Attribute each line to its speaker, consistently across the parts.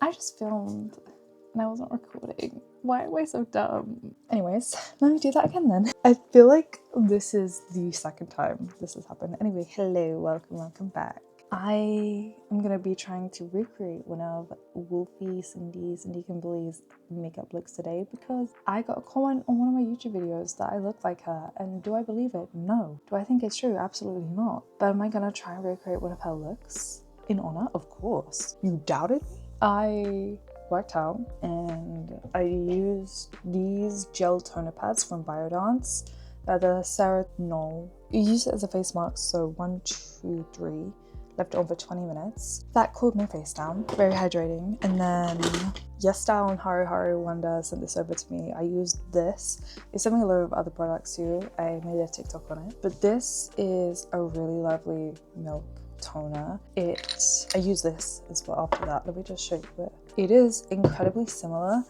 Speaker 1: I just filmed and I wasn't recording. Why am I so dumb? Anyways, let me do that again then. I feel like this is the second time this has happened. Anyway, hello, welcome back. I am gonna be trying to recreate one of WolfieCindy's and Deacon's makeup looks today because I got a comment on one of my YouTube videos that I look like her, and do I believe it? No. Do I think it's true? Absolutely not. But am I gonna try and recreate one of her looks in honor? Of course. You doubted me? I worked out and I used these gel toner pads from Biodance. The Ceratol. You use it as a face mask, so 1, 2, 3. Left it on for 20 minutes. That cooled my face down, very hydrating. And then YesStyle and Hari Wonder sent this over to me. I used this. It's something a lot of other products too. I made a TikTok on it. But this is a really lovely milk toner. I use this as well after that. Let me just show you it. It is incredibly similar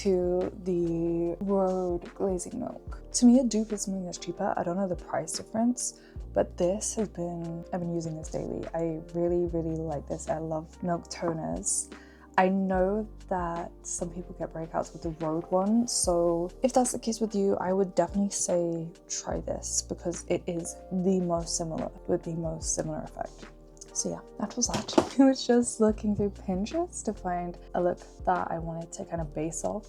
Speaker 1: to the Rhode glazing milk. To me, a dupe is something that's cheaper. I don't know the price difference, but this I've been using this daily. I really like this. I love milk toners. I know that some people get breakouts with the Rhode one, so if that's the case with you, I would definitely say try this because it is the most similar with the most similar effect. So yeah, that was that. I was just looking through Pinterest to find a look that I wanted to kind of base off.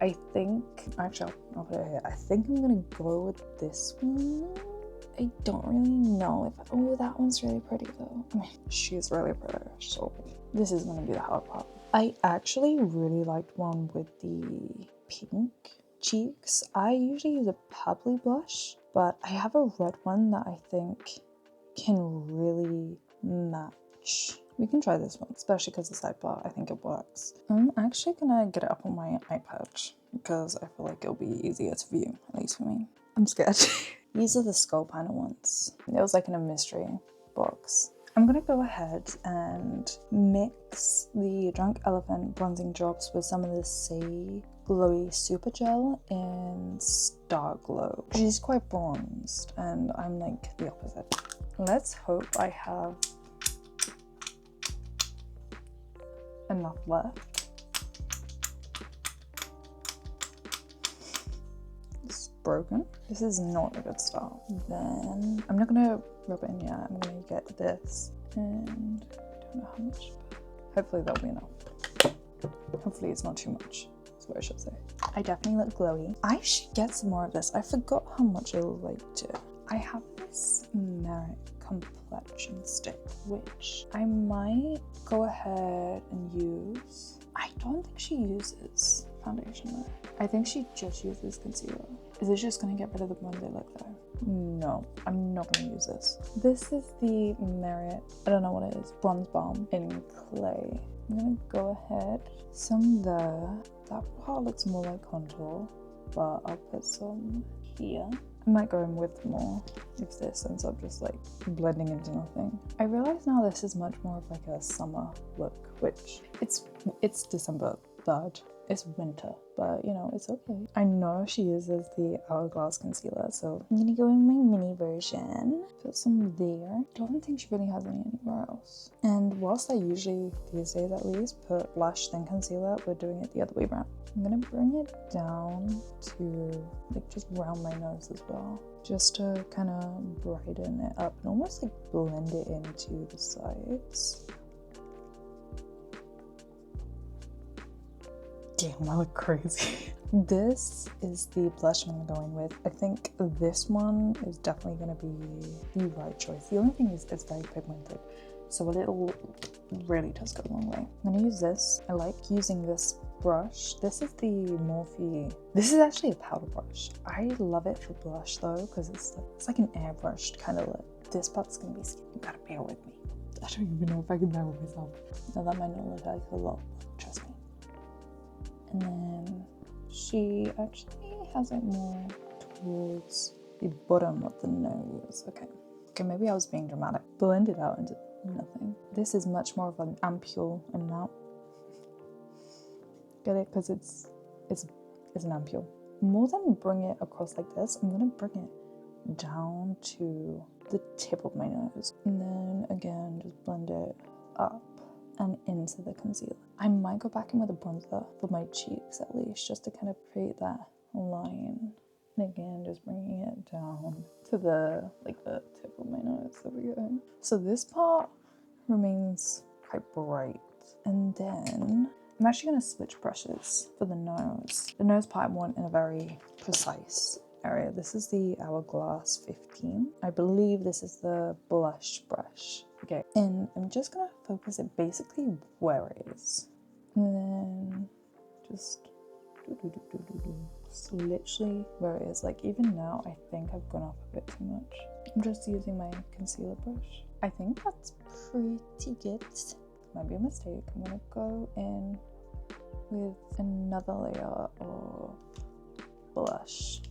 Speaker 1: I think, actually, I'll put it here. I think I'm gonna go with this one. I don't really know if, oh, that one's really pretty though. I mean, she's really pretty, so this is gonna be the hard part. I actually really liked one with the pink cheeks. I usually use a purpley blush, but I have a red one that I think can really match. We can try this one, especially because the sidebar, I think it works. I'm actually gonna get it up on my iPad because I feel like it'll be easier to view, at least for me. I'm scared. These are the skull panel ones. It was like in a mystery box. I'm gonna go ahead and mix the Drunk Elephant bronzing drops with some of the Say Glowy Super Gel in Star Glow. She's quite bronzed and I'm like the opposite. Let's hope I have enough left. It's broken. This is not a good start. Then I'm not gonna rub it in yet. I'm gonna get this and I don't know how much, but hopefully that'll be enough. Hopefully it's not too much. That's what I should say. I definitely look glowy. I should get some more of this. I forgot how much I liked it. I have this Merit complexion stick, which I might go ahead and use. I don't think she uses foundation though. I think she just uses concealer. Is it just gonna get rid of the bronzer look though? No, I'm not gonna use this. This is the Merit, I don't know what it is, bronze balm in clay. I'm gonna go ahead, some there. That part looks more like contour, but I'll put some here. I might go in with more if this ends up just like blending into nothing. I realize now this is much more of like a summer look, which it's December 3rd. It's winter, but you know, it's okay. I know she uses the Hourglass concealer, so I'm gonna go in my mini version. Put some there. I don't think she really has any anywhere else. And whilst I usually, these days at least, put blush then concealer, we're doing it the other way around. I'm gonna bring it down to like just around my nose as well, just to kind of brighten it up and almost like blend it into the sides. Damn, I look crazy. This is the blush I'm going with. I think this one is definitely going to be the right choice. The only thing is it's very pigmented, so a little really does go a long way. I'm going to use this. I like using this brush. This is the Morphe. This is actually a powder brush. I love it for blush though, because it's like an airbrushed kind of look. This part's going to be scary. You gotta bear with me. I don't even know if I can bear with myself. Now that might not look like a lot, trust me. And then she actually has it more towards the bottom of the nose. Okay, maybe I was being dramatic. Blend it out into nothing. This is much more of an ampule amount. Get it? Because it's an ampule. More than bring it across like this, I'm gonna bring it down to the tip of my nose. And then again, just blend it up. and into the concealer. I might go back in with a bronzer for my cheeks at least, just to kind of create that line. And again, just bringing it down to the tip of my nose. There we go. So this part remains quite bright. And then I'm actually going to switch brushes for the nose. The nose part I want in a very precise area. This is the Hourglass 15. I believe this is the blush brush. Okay, and I'm just going to focus it basically where it is. And then just literally where it is. Like even now, I think I've gone off a bit too much. I'm just using my concealer brush. I think that's pretty good. Might be a mistake. I'm gonna go in with another layer of blush,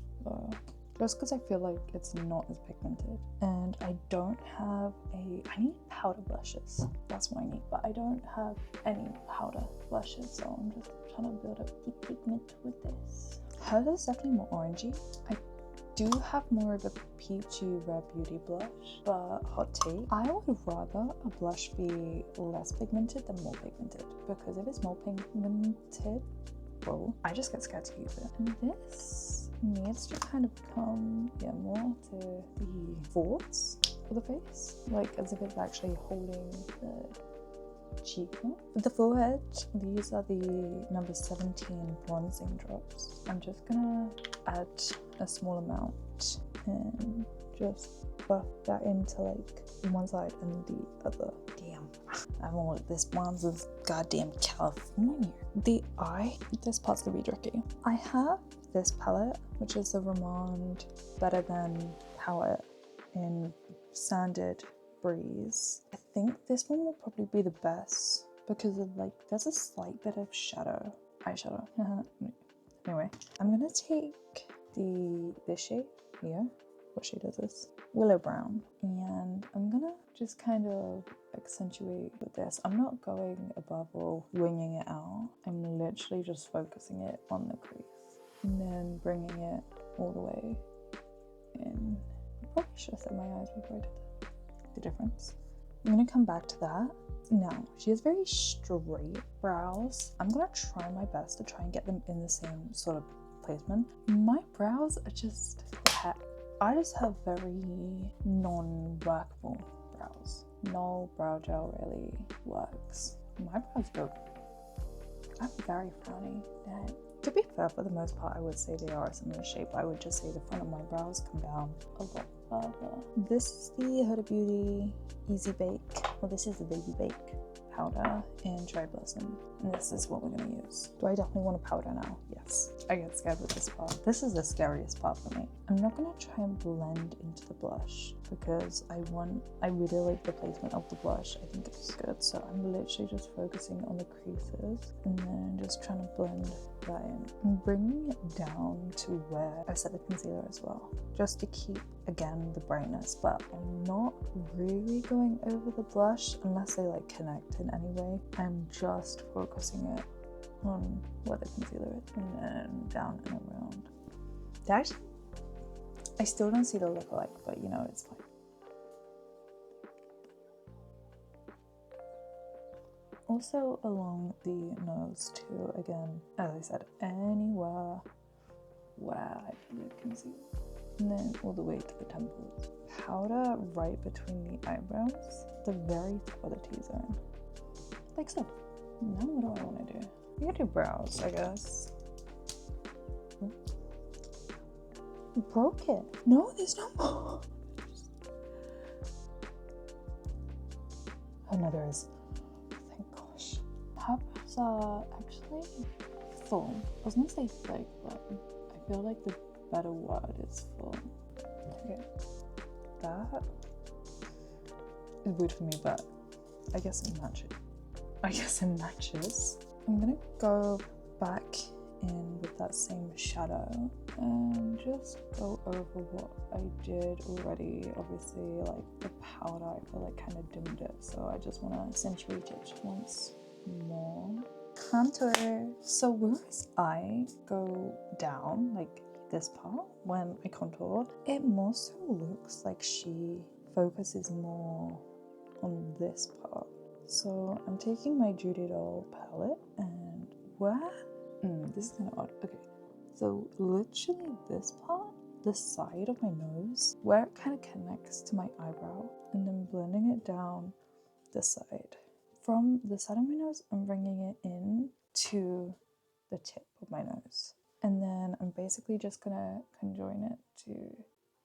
Speaker 1: just because I feel like it's not as pigmented. And I don't have I need powder blushes. That's what I need, but I don't have any powder blushes, so I'm just trying to build up the pigment with this. Hers is definitely more orangey. I do have more of a peachy Rare Beauty blush, but hot take, I would rather a blush be less pigmented than more pigmented, because if it's more pigmented, well, I just get scared to use it. And this needs to kind of come more to the folds of the face, like as if it's actually holding the cheekbone. With the forehead, these are the number 17 bronzing drops. I'm just gonna add a small amount and just buff that into like one side and the other. Damn, I want this bronze is goddamn California. The eye, this part's gonna be tricky. I have this palette, which is the Ramond Better Than palette in Sanded Breeze. I think this one will probably be the best because of like there's a slight bit of eyeshadow. Anyway, I'm gonna take this shade here. What shade is this? Willow Brown. And I'm gonna just kind of accentuate with this. I'm not going above or winging it out. I'm literally just focusing it on the crease and then bringing it all the way in. I probably should have set my eyes before I did the difference. I'm gonna come back to that. Now, she has very straight brows. I'm gonna try my best to try and get them in the same sort of placement. My brows are just, I just have very non-workable brows. No brow gel really works. My brows go, I'm very frowny. And to be fair, for the most part, I would say they are a similar shape. I would just say the front of my brows come down a lot further. This is the Huda Beauty Easy Bake. Well, this is the Baby Bake powder in Cherry Blossom. And this is what we're gonna use. Do I definitely want a powder now? Yes. I get scared with this part. This is the scariest part for me. I'm not gonna try and blend into the blush because I really like the placement of the blush. I think it's good. So I'm literally just focusing on the creases and then just trying to blend that in. I'm bringing it down to where I set the concealer as well, just to keep, again, the brightness, but I'm not really going over the blush unless they like connect in any way. I'm just focusing it on where the concealer is and then down and around. Actually, I still don't see the look-alike, but you know, it's fine. Also along the nose too, again, as I said, anywhere where I put the concealer. And then all the way to the temples. Powder right between the eyebrows, the very top of the T-zone. Like so. Now what do I want to do? I can do brows, I guess. Broke it. No, there's no more. Oh no, there is. Thank gosh. Eyebrows are actually full. I was gonna say thick, but I feel like the better word is full. Okay. That is weird for me, but I guess it matches. I'm gonna go back in with that same shadow and just go over what I did already. Obviously, like the powder, I feel like kind of dimmed it, so I just want to accentuate it once more. Contour. So whereas I go down, like this part, when I contour, it more so looks like she focuses more on this part. So I'm taking my Judy Doll palette and this is kind of odd. Okay, so literally this part, the side of my nose, where it kind of connects to my eyebrow, and then blending it down this side. From the side of my nose, I'm bringing it in to the tip of my nose. And then I'm basically just gonna conjoin it to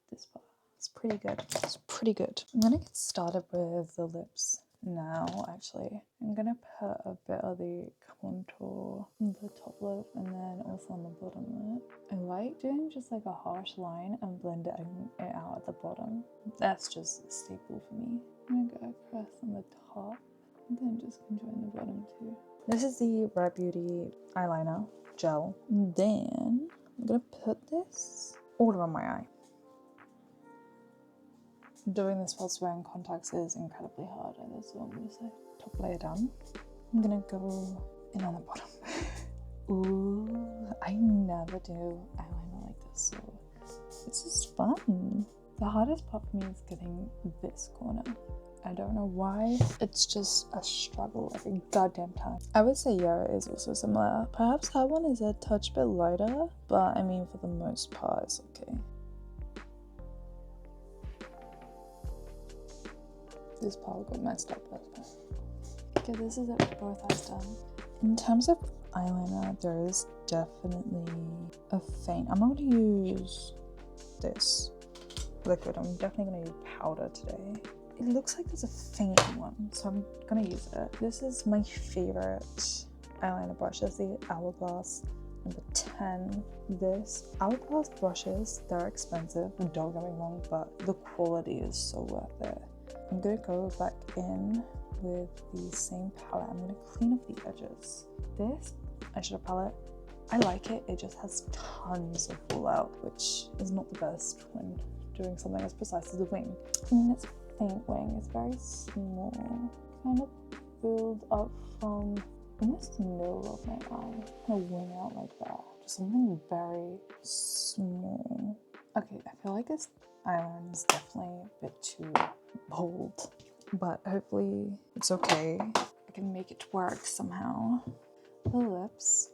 Speaker 1: this part. It's pretty good. It's pretty good. I'm gonna get started with the lips now, actually. I'm gonna put a bit of the contour on the top lip and then also on the bottom lip. I like doing just like a harsh line and blending it out at the bottom. That's just a staple for me. I'm gonna go across on the top and then just conjoin the bottom too. This is the Rare Beauty eyeliner gel. And then I'm gonna put this all around my eye. Doing this whilst wearing contacts is incredibly hard, and that's what I'm gonna say. Top layer done. I'm gonna go in on the bottom. Ooh, I never do eyeliner like this, so this is fun. The hardest part for me is getting this corner. I don't know why, it's just a struggle every goddamn time. I would say Yara is also similar. Perhaps her one is a touch bit lighter, but I mean for the most part it's okay. This part got messed up last time. Okay, this is it for both eyes done. In terms of eyeliner, there is definitely a faint. I'm not going to use this liquid. I'm definitely going to use powder today. It looks like there's a faint one, so I'm going to use it. This is my favorite eyeliner brush. It's the Hourglass number 10. This Hourglass brushes, they're expensive, don't get me wrong, but the quality is so worth it. I'm gonna go back in with the same palette. I'm gonna clean up the edges. This eyeshadow palette, I like it. It just has tons of fallout, which is not the best when doing something as precise as a wing. I mean, it's a faint wing. It's very small. Kind of build up from almost the middle of my eye. Kind of wing out like that. Just something very small. Okay, I feel like this eyeliner is definitely a bit too bold, but hopefully it's okay. I can make it work somehow. The lips,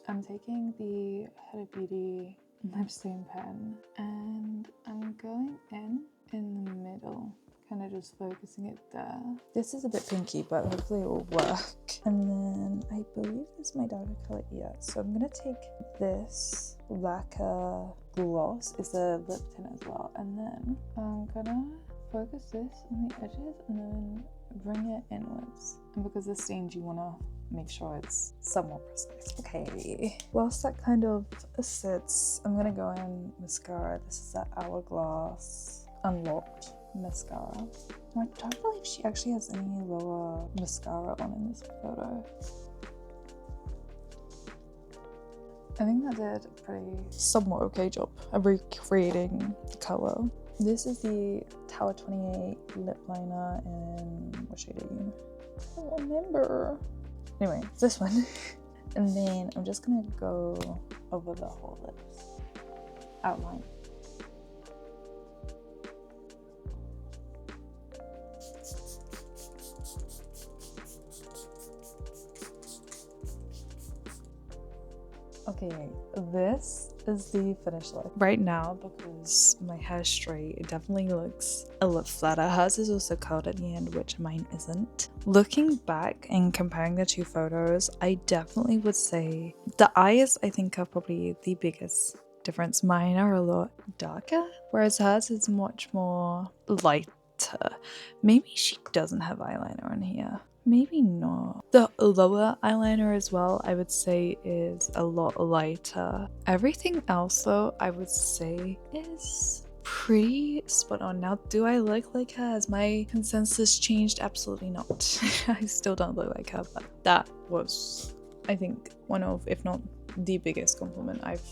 Speaker 1: I'm taking the Huda Beauty lip stain pen and I'm going in the middle, kind of just focusing it there. This is a bit pinky, but hopefully it will work. And then I believe this is my darker color, yeah. So I'm gonna take this lacquer gloss, it's a lip tint as well, and then I'm gonna focus this on the edges and then bring it inwards. And because this stains, you wanna make sure it's somewhat precise. Okay, whilst that kind of sits, I'm gonna go in mascara. This is that Hourglass Unlocked mascara. I don't believe she actually has any lower mascara on in this photo. I think that did a pretty somewhat okay job of recreating the color. This is the Tower 28 lip liner in, what shade are you? I don't remember. Anyway, it's this one. And then I'm just gonna go over the whole lips. Outline. Okay, this is the finished look. Right now, because my hair is straight, it definitely looks a lot flatter. Hers is also curled at the end, which mine isn't. Looking back and comparing the two photos, I definitely would say the eyes, I think, are probably the biggest difference. Mine are a lot darker, whereas hers is much more lighter. Maybe she doesn't have eyeliner on here. Maybe not. The lower eyeliner as well, I would say, is a lot lighter. Everything else though, I would say is pretty spot on. Now, do I look like her? Has my consensus changed? Absolutely not. I still don't look like her, but that was, I think, one of, if not the biggest compliment I've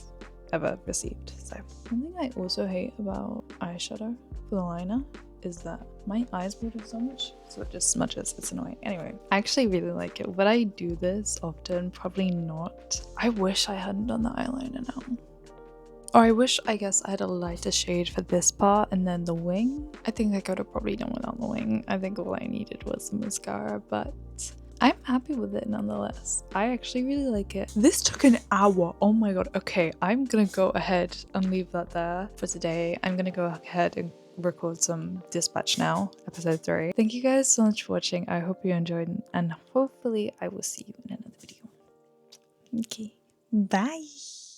Speaker 1: ever received. So, something I also hate about eyeshadow for the liner is that my eyes water so much, so it just smudges. It's annoying. Anyway, I actually really like it. Would I do this often? Probably not. I wish I hadn't done the eyeliner now. Or I wish, I guess, I had a lighter shade for this part and then the wing. I think I could have probably done without the wing. I think all I needed was some mascara, but I'm happy with it nonetheless. I actually really like it. This took an hour. Oh my god. Okay, I'm gonna go ahead and leave that there for today. I'm gonna go ahead and record some Dispatch Now, episode 3. Thank you guys so much for watching. I hope you enjoyed, and hopefully I will see you in another video. Okay, bye.